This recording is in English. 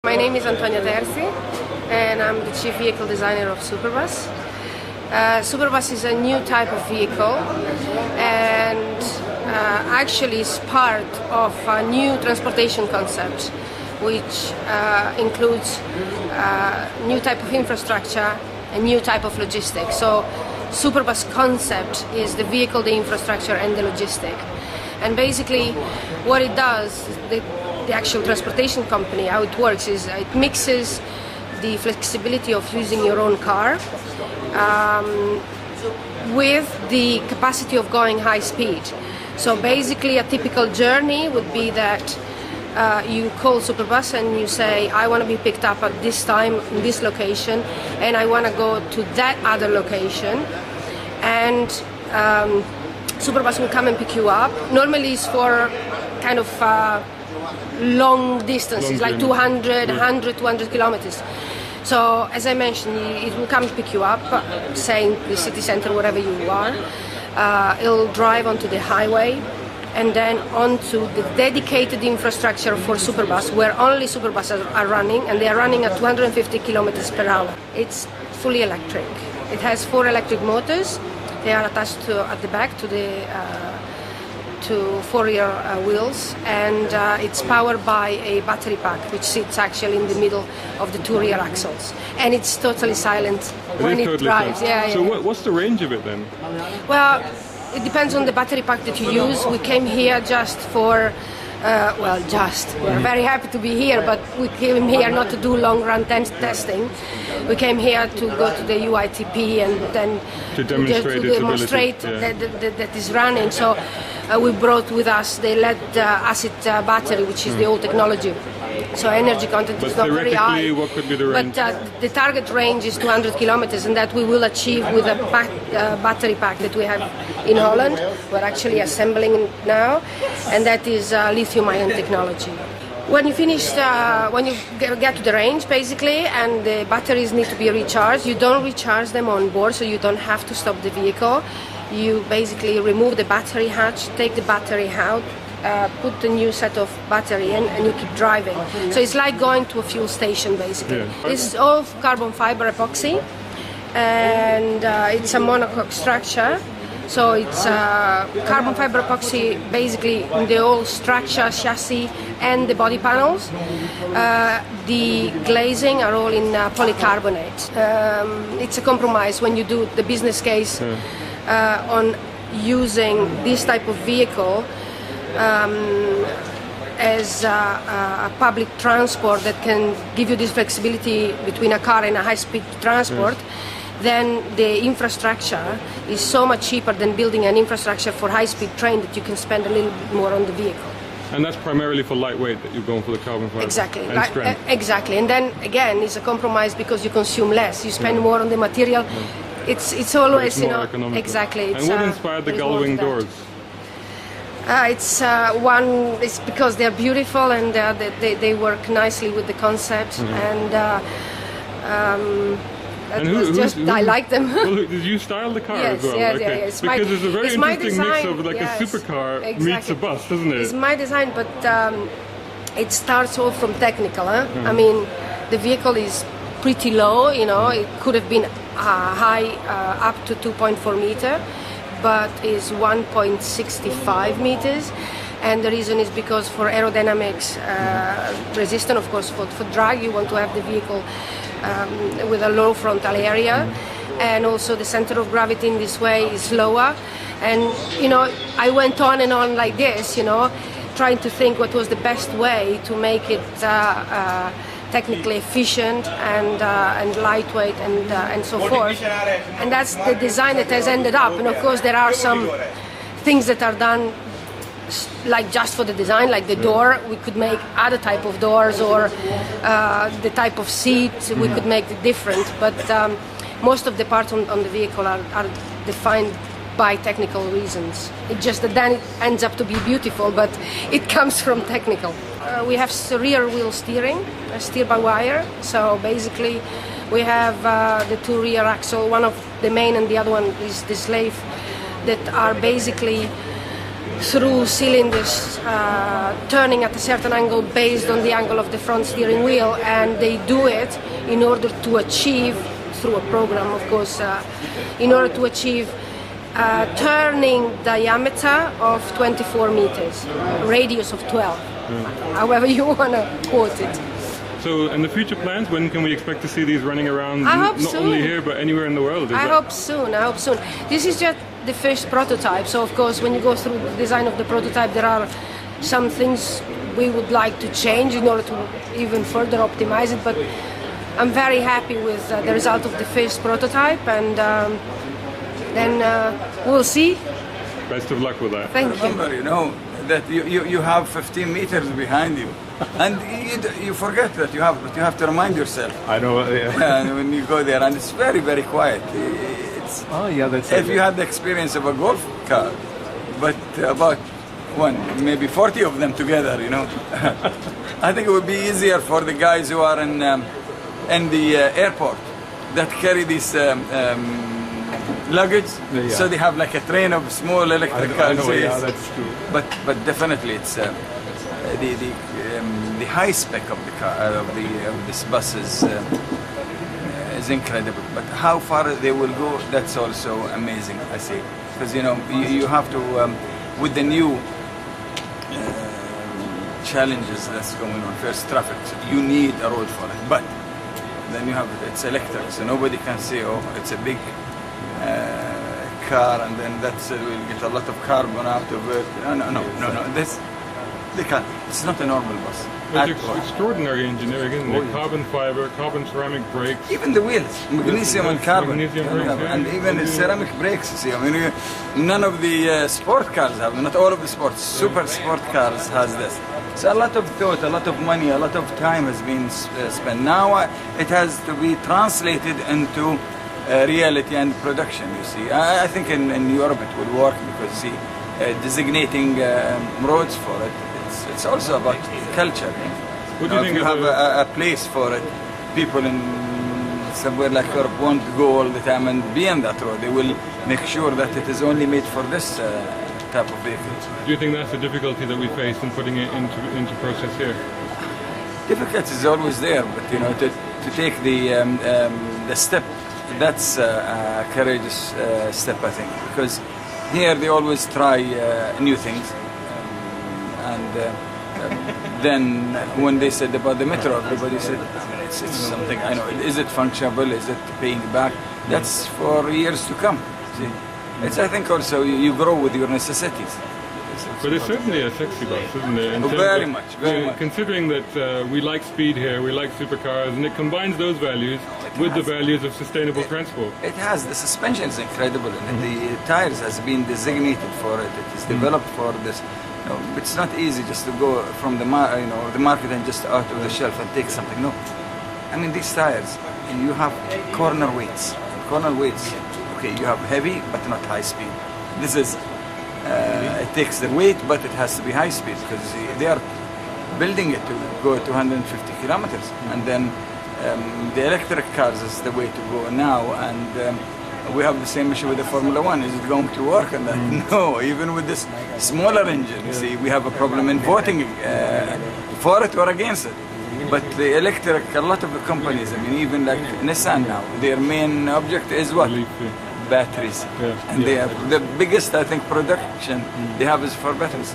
My name is Antonia Terzi, and I'm the chief vehicle designer of Superbus. Superbus is a new type of vehicle, and actually is part of a new transportation concept, which includes new type of infrastructure, a new type of logistics. So Superbus concept is the vehicle, the infrastructure, and the logistic. And basically what it does, the actual transportation company, how it works is it mixes the flexibility of using your own car with the capacity of going high speed. So basically a typical journey would be that you call Superbus and you say, I want to be picked up at this time in this location, and I want to go to that other location, and Superbus will come and pick you up. Normally it's for kind of long distances, like 200, 100, 200 kilometers. So as I mentioned, it will come and pick you up, say in the city center, wherever you are. It'll drive onto the highway and then onto the dedicated infrastructure for Superbus, where only Superbuses are running, and they are running at 250 kilometers per hour. It's fully electric. It has 4 electric motors. They are attached at the back to the to 4 rear wheels, and it's powered by a battery pack which sits actually in the middle of the 2 rear axles, and it's totally silent when it drives. So what's the range of it then? Well, it depends on the battery pack that you use. We came here just for we're very happy to be here, but we came here not to do long run testing. We came here to go to the UITP and then to demonstrate that is running. So we brought with us the lead acid battery, which is the old technology. So energy content is not very high. What could be the range? But the target range is 200 kilometers, and that we will achieve with a battery pack that we have in Holland. We're actually assembling it now, and that is lithium-ion technology. When you finish, when you get to the range, basically, and the batteries need to be recharged, you don't recharge them on board, so you don't have to stop the vehicle. You basically remove the battery hatch, take the battery out, put the new set of battery in, and you keep driving. So it's like going to a fuel station, basically. Yeah. It's all carbon fiber epoxy, and it's a monocoque structure. So it's carbon fiber epoxy basically in the whole structure, chassis, and the body panels. The glazing are all in polycarbonate. It's a compromise when you do the business case on using this type of vehicle as a public transport that can give you this flexibility between a car and a high-speed transport. Then the infrastructure is so much cheaper than building an infrastructure for high-speed train that you can spend a little bit more on the vehicle. And that's primarily for lightweight that you're going for the carbon fiber. Exactly. And strength. Exactly. And then again, it's a compromise because you consume less. You spend more on the material. It's always, it's more economical. Exactly. And what inspired the gull-wing doors? It's because they're beautiful and they work nicely with the concept, I like them. Well, did you style the car as well? Yes, okay. yes. Because there's a very interesting mix of like yes, a supercar meets a bus, doesn't it? It's my design, but it starts all from technical. I mean, the vehicle is pretty low, it could have been high up to 2.4 meter, but is 1.65 meters. And the reason is because for aerodynamics resistant, of course, for drag, you want to have the vehicle with a low frontal area, and also the center of gravity in this way is lower. And I went on and on like this, trying to think what was the best way to make it technically efficient and lightweight and so forth. And that's the design that has ended up. And of course, there are some things that are done like just for the design, like the door. We could make other type of doors, or the type of seat. We could make it different. But most of the parts on the vehicle are defined by technical reasons. It just that then it ends up to be beautiful, but it comes from technical. We have rear wheel steering, steer by wire. So basically, we have the 2 rear axle. One of the main and the other one is the slave, that are basically through cylinders turning at a certain angle based on the angle of the front steering wheel, and they do it in order to achieve, through a program of course, in order to achieve turning diameter of 24 meters, radius of 12, however you want to quote it. So, in the future plans, when can we expect to see these running around, I hope not soon. only here but anywhere in the world? I hope soon. This is just the first prototype, so of course when you go through the design of the prototype there are some things we would like to change in order to even further optimize it, but I'm very happy with the result of the first prototype, and then we'll see. Best of luck with that. Thank you. Remember, you know, that you have 15 meters behind you, and you forget that you have to remind yourself. I know, yeah. And when you go there, and it's very, very quiet. It's, Oh, yeah, that's if you had the experience of a golf car, but about maybe 40 of them together, you know. I think it would be easier for the guys who are in the airport that carry this luggage, Yeah. so they have like a train of small electric I cars. know, So yeah, yes. that's true. But definitely it's the high spec of the car of this bus is incredible. But how far they will go, that's also amazing. I see, because you know you have to with the new challenges that's going on. First, traffic. So you need a road for it, but then you have it's electric, so nobody can say, oh, it's a big car, and then that's will get a lot of carbon out of it. No. They can't. It's not a normal bus. It's extraordinary engineering, isn't it? Carbon fiber, carbon ceramic brakes. Even the wheels, magnesium and carbon, Magnesium brakes, yeah. and even the ceramic brakes. You see, I mean, none of the sport cars have. Not all of the super sport cars has this. So a lot of thought, a lot of money, a lot of time has been spent. Now it has to be translated into reality and production. You see, I think in Europe it will work, because see, designating roads for it. It's also about culture. What do you think if you have a place for it, people in somewhere like Europe won't go all the time and be on that road. They will make sure that it is only made for this type of vehicle. Do you think that's the difficulty that we face in putting it into process here? Difficulty is always there, but you know, to take the step, that's a courageous step, I think, because here they always try new things. Then when they said about the metro, everybody said it's something. I know. Is it functional? Is it paying back? That's for years to come. See, it's I think also you grow with your necessities. But it's certainly a sexy bus, isn't it? Very much. Considering that we like speed here, we like supercars, and it combines those values with the values of sustainable transport. It has. The suspension is incredible, and the tires has been designated for it. It is developed for this. You know, it's not easy just to go from the market and just out of the shelf and take something. No, I mean these tires, you have corner weights. Corner weights. Okay, you have heavy but not high speed. This is. It takes the weight, but it has to be high speed, because they are building it to go 250 kilometers, and then the electric cars is the way to go now, and we have the same issue with the Formula One. Is it going to work on that? No, even with this smaller engine, you see, we have a problem in voting for it or against it. But the electric, a lot of the companies, I mean, even like Nissan now, their main object is what? Batteries. And they have the biggest, I think, production they have is for batteries.